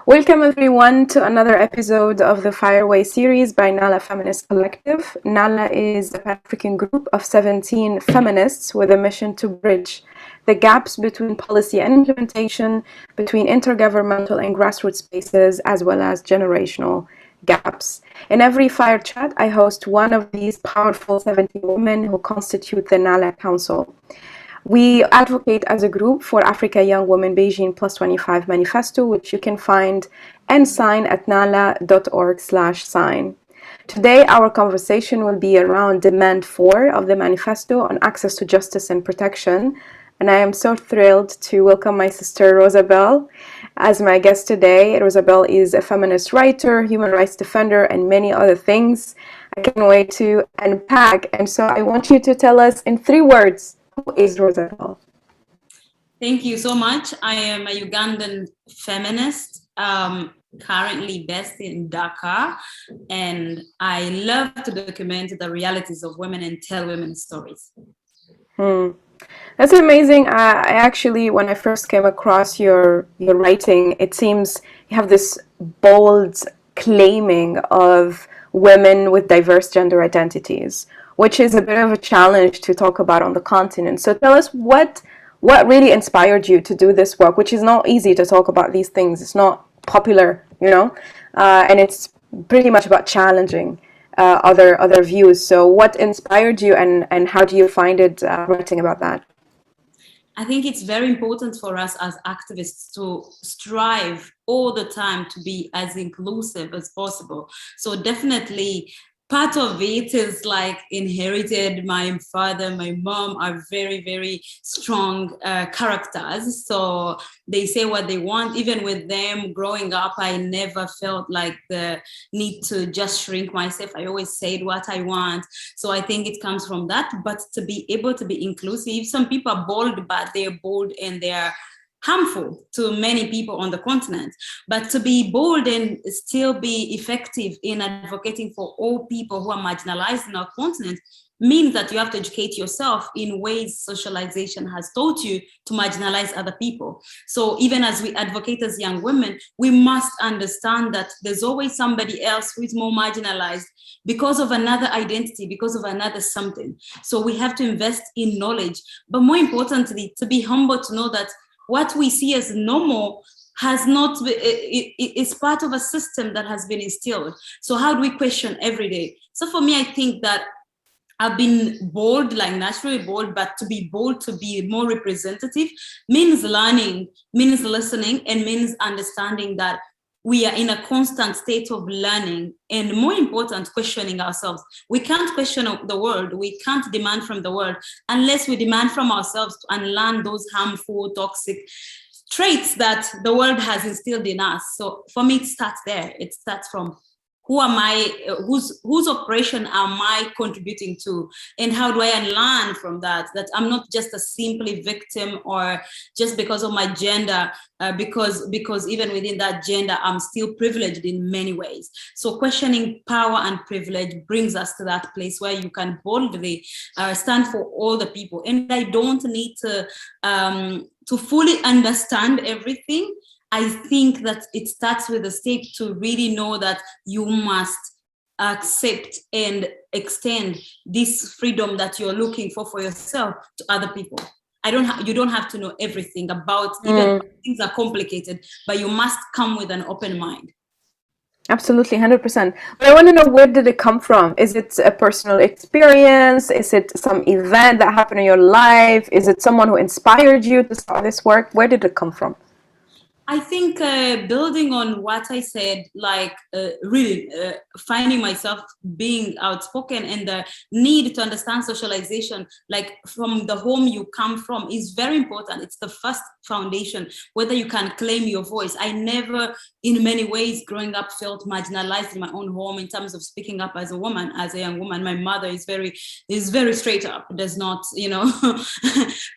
Welcome everyone to another episode of the FireAway series by Nala Feminist Collective. Nala is a Pan-African group of 17 feminists with a mission to bridge the gaps between policy and implementation, between intergovernmental and grassroots spaces, as well as generational gaps. In every Fire Chat, I host one of these powerful 17 women who constitute the Nala Council. We advocate as a group for Africa Young Women Beijing Plus 25 Manifesto, which you can find and sign at nala.org/sign. Today, our conversation will be around Demand 4 of the manifesto on access to justice and protection. And I am so thrilled to welcome my sister Rosebell as my guest today. Rosebell is a feminist writer, human rights defender, and many other things. I can't wait to unpack. And so I want you to tell us in 3 words, who is Rosebell? Thank you so much. I am a Ugandan feminist, currently based in Dakar, and I love to document the realities of women and tell women's stories. That's amazing. I actually, when I first came across your writing, it seems you have this bold claiming of women with diverse gender identities, which is a bit of a challenge to talk about on the continent. So tell us what really inspired you to do this work, which is not easy to talk about these things. It's not popular, and it's pretty much about challenging other views. So what inspired you, and how do you find it writing about that? I think it's very important for us as activists to strive all the time to be as inclusive as possible. So definitely part of it is like inherited. My father, my mom are very, very strong characters. So they say what they want. Even with them growing up, I never felt like the need to just shrink myself. I always said what I want. So I think it comes from that. But to be able to be inclusive, some people are bold, but they're bold and they're harmful to many people on the continent. But to be bold and still be effective in advocating for all people who are marginalized in our continent means that you have to educate yourself in ways socialization has taught you to marginalize other people. So even as we advocate as young women, we must understand that there's always somebody else who is more marginalized because of another identity, because of another something. So we have to invest in knowledge, but more importantly, to be humble, to know that what we see as normal has not, it's part of a system that has been instilled. So how do we question every day? So for me, I think that I've been bold, like naturally bold, but to be bold, to be more representative means learning, means listening, and means understanding that we are in a constant state of learning, and more important, questioning ourselves. We can't question the world. We can't demand from the world unless we demand from ourselves to unlearn those harmful, toxic traits that the world has instilled in us. So for me, it starts there. It starts from who am I, whose operation am I contributing to? And how do I unlearn from that I'm not just a simply victim, or just because of my gender, because even within that gender, I'm still privileged in many ways. So questioning power and privilege brings us to that place where you can boldly stand for all the people. And I don't need to fully understand everything. I think that it starts with a step to really know that you must accept and extend this freedom that you're looking for yourself to other people. You don't have to know everything about, even things are complicated, but you must come with an open mind. Absolutely, 100%. But I want to know, where did it come from? Is it a personal experience? Is it some event that happened in your life? Is it someone who inspired you to start this work? Where did it come from? I think building on what I said, like really finding myself being outspoken, and the need to understand socialization, like from the home you come from, is very important. It's the first foundation, whether you can claim your voice. I never, in many ways, growing up, felt marginalized in my own home in terms of speaking up as a woman, as a young woman. My mother is very straight up, does not,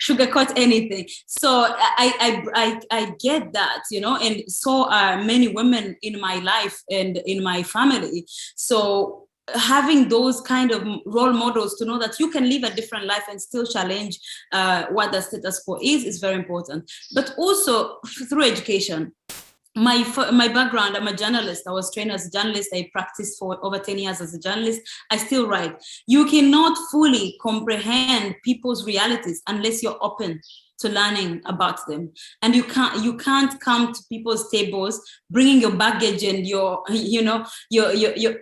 sugarcoat anything. So I get that. And so are many women in my life and in my family. So having those kind of role models to know that you can live a different life and still challenge what the status quo is very important. But also through education. my background, I'm a journalist. I was trained as a journalist. I practiced for over 10 years as a journalist. I still write. You cannot fully comprehend people's realities unless you're open to learning about them. And you can't come to people's tables bringing your baggage and your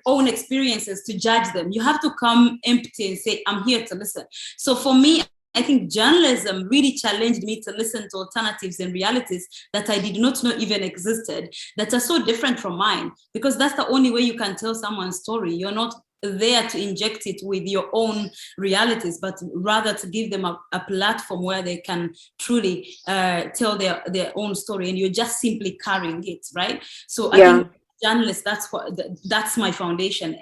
own experiences to judge them. You have to come empty and say, I'm here to listen. So for me, I think journalism really challenged me to listen to alternatives and realities that I did not know even existed, that are so different from mine, because that's the only way you can tell someone's story. You're not there to inject it with your own realities, but rather to give them a platform where they can truly tell their own story, and you're just simply carrying it, right? So I think journalist, that's my foundation,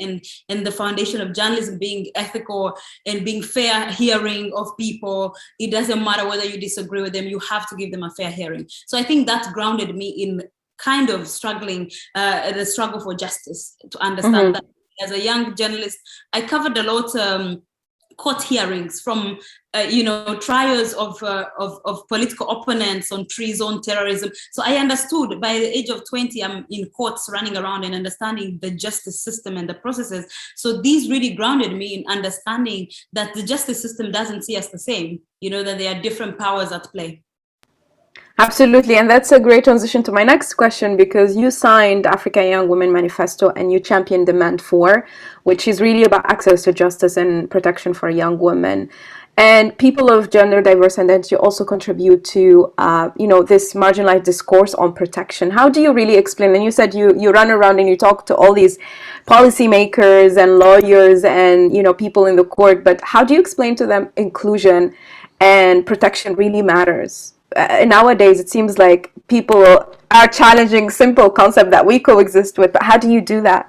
and the foundation of journalism being ethical and being fair hearing of people. It doesn't matter whether you disagree with them, you have to give them a fair hearing. So I think that grounded me in kind of struggling, the struggle for justice, to understand that as a young journalist, I covered a lot court hearings from trials of political opponents on treason, terrorism. So I understood by the age of 20, I'm in courts running around and understanding the justice system and the processes. So these really grounded me in understanding that the justice system doesn't see us the same, that there are different powers at play. Absolutely, and that's a great transition to my next question, because you signed African Young Women Manifesto and you championed Demand 4, which is really about access to justice and protection for young women. And people of gender diverse identity also contribute to, this marginalized discourse on protection. How do you really explain? And you said you run around and you talk to all these policymakers and lawyers and, people in the court, but how do you explain to them inclusion and protection really matters? Nowadays, it seems like people are challenging simple concept that we coexist with, but how do you do that?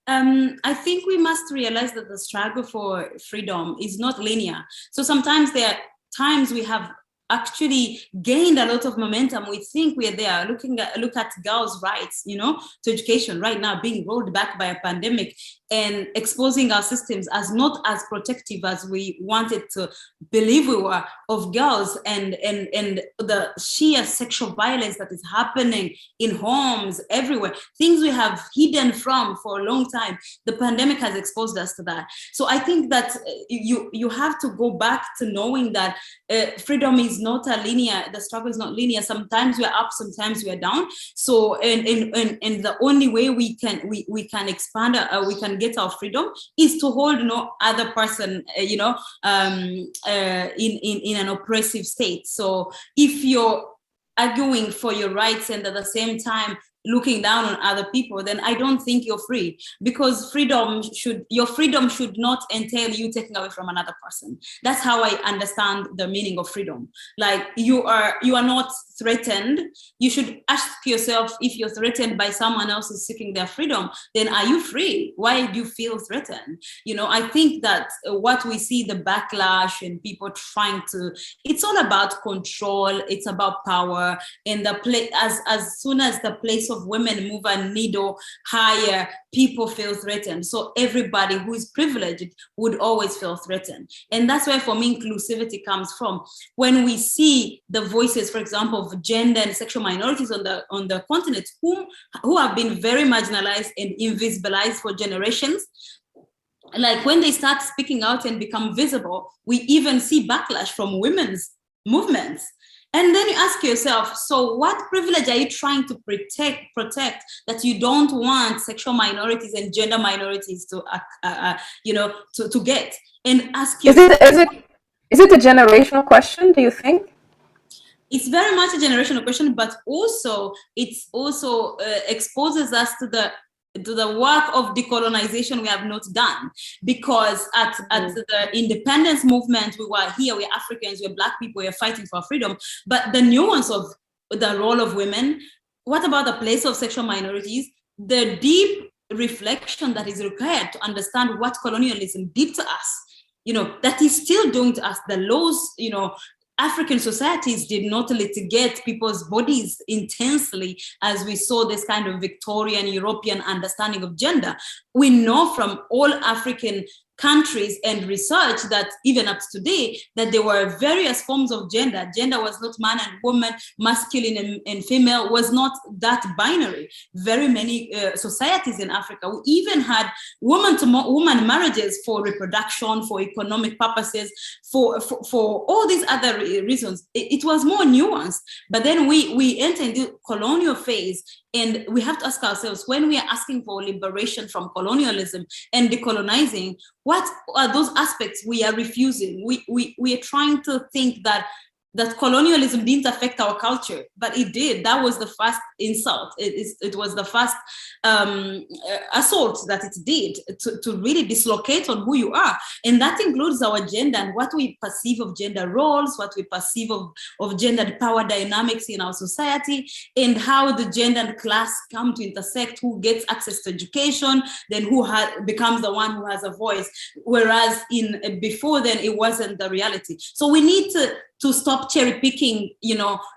I think we must realize that the struggle for freedom is not linear. So sometimes there are times we have actually gained a lot of momentum. We think we're there. Look at girls' rights, to education right now being rolled back by a pandemic, and exposing our systems as not as protective as we wanted to believe we were of girls, and the sheer sexual violence that is happening in homes everywhere, things we have hidden from for a long time. The pandemic has exposed us to that. So I think that you have to go back to knowing that freedom is not a linear, the struggle is not linear. Sometimes we're up, sometimes we're down. So and the only way we can expand, we can get our freedom is to hold no other person in an oppressive state. So if you're arguing for your rights and at the same time looking down on other people, then I don't think you're free, because your freedom should not entail you taking away from another person. That's how I understand the meaning of freedom. Like you are not threatened. You should ask yourself, if you're threatened by someone else who's seeking their freedom, then are you free? Why do you feel threatened? I think that what we see, the backlash and people trying to, it's all about control, it's about power, and as soon as the place of women move a needle higher, people feel threatened. So everybody who is privileged would always feel threatened. And that's where, for me, inclusivity comes from. When we see the voices, for example, of gender and sexual minorities on the continent, who have been very marginalized and invisibilized for generations, like when they start speaking out and become visible, we even see backlash from women's movements. And then you ask yourself, so what privilege are you trying to protect that you don't want sexual minorities and gender minorities to get? And ask yourself, is it a generational question, do you think? It's very much a generational question, but also it's also exposes us to the work of decolonization we have not done, because at the independence movement, we were here, we're Africans, we're Black people, we're fighting for freedom, but the nuance of the role of women, what about the place of sexual minorities, the deep reflection that is required to understand what colonialism did to us, that is still doing to us, the laws, African societies did not litigate people's bodies intensely as we saw this kind of Victorian European understanding of gender. We know from all African countries and research that even up to today, that there were various forms of gender. Gender was not man and woman, masculine and female, was not that binary. Very many societies in Africa we even had woman to woman marriages for reproduction, for economic purposes, for all these other reasons. It was more nuanced. But then we entered the colonial phase, and we have to ask ourselves, when we are asking for liberation from colonialism and decolonizing, what are those aspects we are refusing? We are trying to think that colonialism didn't affect our culture, but it did. That was the first insult. It was the first assault that it did to really dislocate on who you are. And that includes our gender and what we perceive of gender roles, what we perceive of gendered power dynamics in our society, and how the gender and class come to intersect, who gets access to education, then who becomes the one who has a voice. Whereas before then, it wasn't the reality. So we need to stop cherry picking,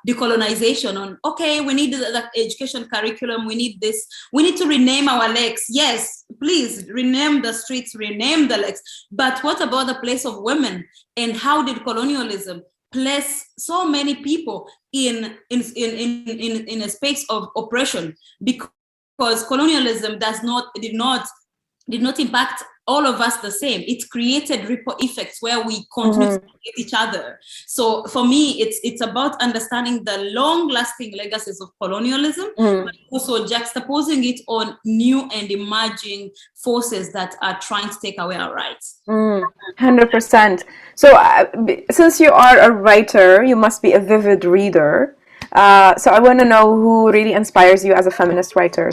decolonization on, okay, we need the education curriculum, we need this, we need to rename our lakes. Yes, please rename the streets, rename the lakes. But what about the place of women? And how did colonialism place so many people in a space of oppression? Because colonialism did not impact all of us the same. It created ripple effects where we continue to hate each other. So for me, it's about understanding the long-lasting legacies of colonialism, but also juxtaposing it on new and emerging forces that are trying to take away our rights. 100%. So since you are a writer, you must be a vivid reader. So I want to know who really inspires you as a feminist writer.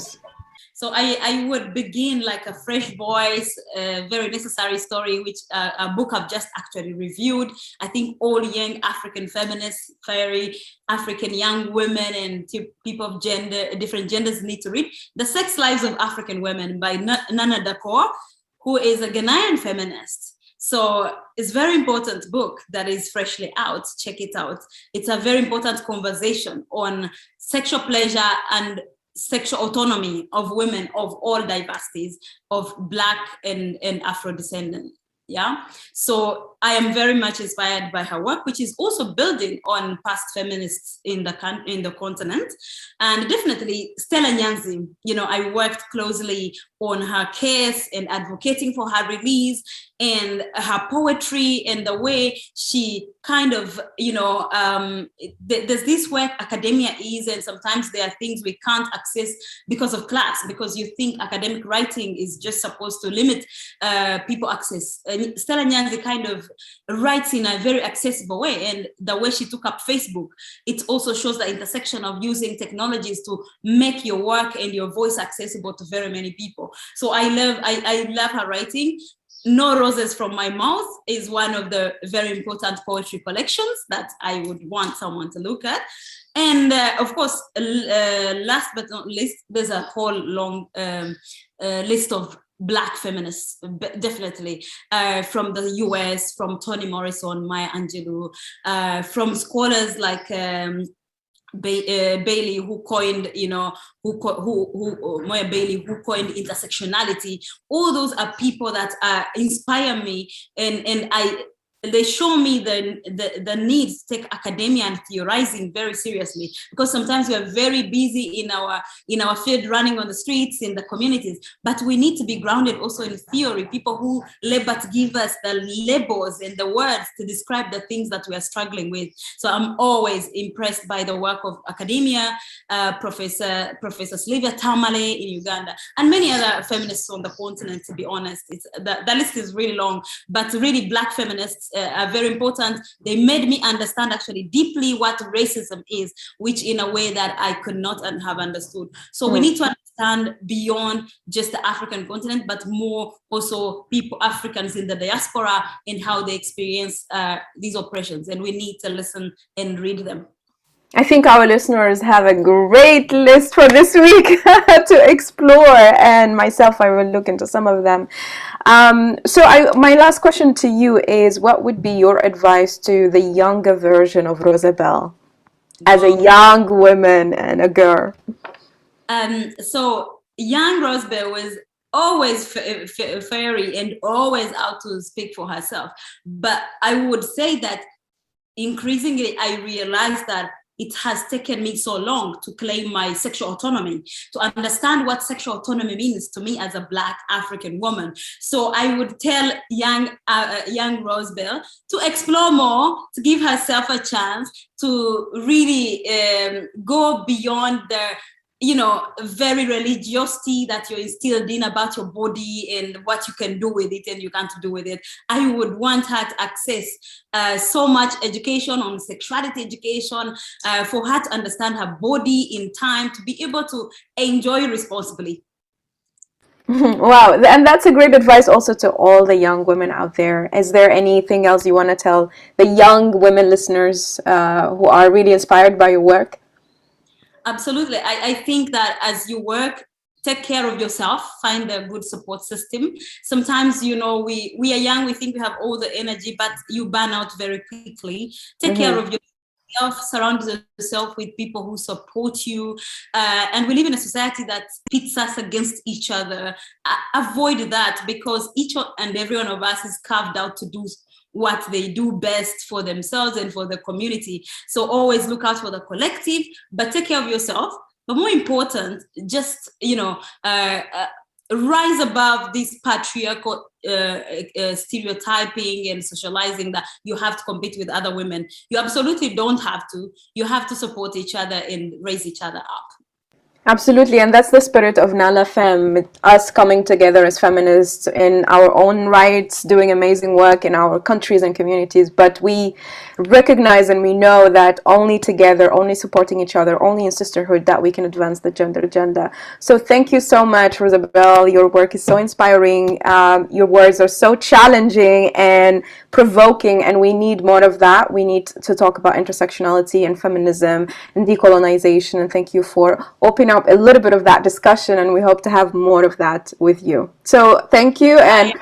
So I would begin like a fresh voice, a very necessary story, which a book I've just actually reviewed. I think all young African feminists, fiery African young women and people of different genders need to read The Sex Lives of African Women by Nana Dakoa, who is a Ghanaian feminist. So it's a very important book that is freshly out. Check it out. It's a very important conversation on sexual pleasure and sexual autonomy of women of all diversities, of Black and Afro-descendant. Yeah, so I am very much inspired by her work, which is also building on past feminists in the continent. And definitely Stella Nyanzi, I worked closely on her case and advocating for her release, and her poetry and the way she kind of, there's this work academia is, and sometimes there are things we can't access because of class, because you think academic writing is just supposed to limit people access. And Stella Nyanzi kind of writes in a very accessible way, and the way she took up Facebook, it also shows the intersection of using technologies to make your work and your voice accessible to very many people. So I love her writing. No Roses from My Mouth is one of the very important poetry collections that I would want someone to look at. And of course, last but not least, there's a whole long list of Black feminists, definitely, from the US, from Toni Morrison, Maya Angelou, from scholars like Bailey, who coined, Moya Bailey, who coined intersectionality. All those are people that inspire me, and they show me the need to take academia and theorizing very seriously, because sometimes we are very busy in our field, running on the streets, in the communities, but we need to be grounded also in theory, people who labor to give us the labels and the words to describe the things that we are struggling with. So I'm always impressed by the work of academia, Professor Sylvia Tamale in Uganda, and many other feminists on the continent, to be honest. The list is really long, but really Black feminists are very important. They made me understand actually deeply what racism is, which in a way that I could not have understood. So we need to understand beyond just the African continent, but more also people, Africans in the diaspora, and how they experience these oppressions. And we need to listen and read them. I think our listeners have a great list for this week to explore, and myself, I will look into some of them. So my last question to you is, what would be your advice to the younger version of Rosebell as a young woman and a girl? So young Rosebell was always fiery and always out to speak for herself. But I would say that increasingly I realized that it has taken me so long to claim my sexual autonomy, to understand what sexual autonomy means to me as a Black African woman. So I would tell young Rosebell to explore more, to give herself a chance to really go beyond the very religiosity that you're instilled in about your body and what you can do with it and you can't do with it. I would want her to access so much education on sexuality education, for her to understand her body in time, to be able to enjoy responsibly. Wow, and that's a great advice also to all the young women out there. Is there anything else you want to tell the young women listeners who are really inspired by your work? Absolutely. I think that as you work, take care of yourself, find a good support system. Sometimes, we are young, we think we have all the energy, but you burn out very quickly. Take care of yourself, surround yourself with people who support you. And we live in a society that pits us against each other. Avoid that, because each and every one of us is carved out to do what they do best for themselves and for the community. So always look out for the collective, but take care of yourself. But more important, just, rise above this patriarchal stereotyping and socializing that you have to compete with other women. You absolutely don't have to. You have to support each other and raise each other up. Absolutely, and that's the spirit of Nalafem, us coming together as feminists in our own rights, doing amazing work in our countries and communities, but we recognize and we know that only together, only supporting each other, only in sisterhood, that we can advance the gender agenda. So thank you so much, Rosebell. Your work is so inspiring. Your words are so challenging and provoking, and we need more of that. We need to talk about intersectionality and feminism and decolonization, and thank you for opening up a little bit of that discussion, and we hope to have more of that with you. So thank you, and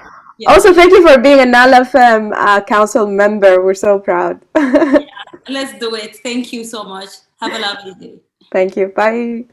also thank you for being a Nalafem council member. We're so proud. Let's do it. Thank you so much. Have a lovely day. Thank you. Bye.